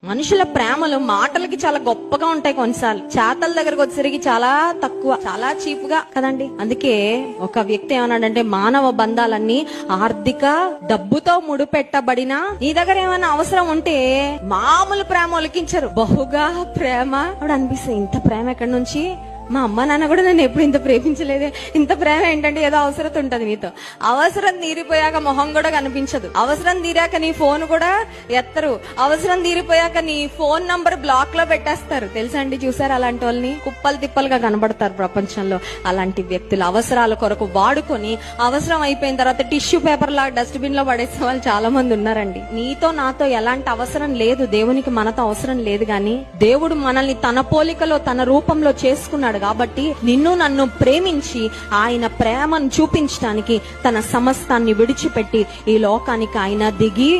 మనుషుల ప్రేమలు మాటలకి చాలా గొప్పగా ఉంటాయి, కొన్నిసార్లు చేతల దగ్గరకు వచ్చేసరికి చాలా తక్కువ, చాలా చీపుగా కదండి. అందుకే ఒక వ్యక్తి ఏమన్నాడంటే, మానవ బంధాలన్నీ ఆర్థిక డబ్బుతో ముడిపెట్టబడిన నీ దగ్గర ఏమైనా అవసరం ఉంటే మామూలు ప్రేమ ఒలికించరు, బహుగా ప్రేమ. అప్పుడు అనిపిస్తుంది, ఇంత ప్రేమ ఎక్కడి నుంచి? మా అమ్మ నాన్న కూడా నన్ను ఎప్పుడు ఇంత ప్రేమించలేదే. ఇంత ప్రేమ ఏంటంటే ఏదో అవసరం ఉంటది మీతో. అవసరం తీరిపోయాక మొహం కూడా కనిపించదు. అవసరం తీరాక నీ ఫోన్ కూడా ఎత్తరు. అవసరం తీరిపోయాక నీ ఫోన్ నంబర్ బ్లాక్ లో పెట్టేస్తారు. తెలుసా అండి, చూసారు అలాంటి వాళ్ళని? కుప్పలు తిప్పలుగా కనబడతారు ప్రపంచంలో. అలాంటి వ్యక్తులు అవసరాల కొరకు వాడుకొని అవసరం అయిపోయిన తర్వాత టిష్యూ పేపర్ లాగా డస్ట్బిన్ లో పడేసే వాళ్ళు చాలా మంది ఉన్నారండి. నీతో నాతో ఎలాంటి అవసరం లేదు, దేవునికి మనతో అవసరం లేదు. గాని దేవుడు మనల్ని తన పోలికలో తన రూపంలో చేసుకున్నాడు కాబట్టి నిన్ను నన్ను ప్రేమించి ఆయన ప్రేమను చూపించడానికి తన సమస్తాన్ని విడిచిపెట్టి ఈ లోకానికి ఆయన దిగి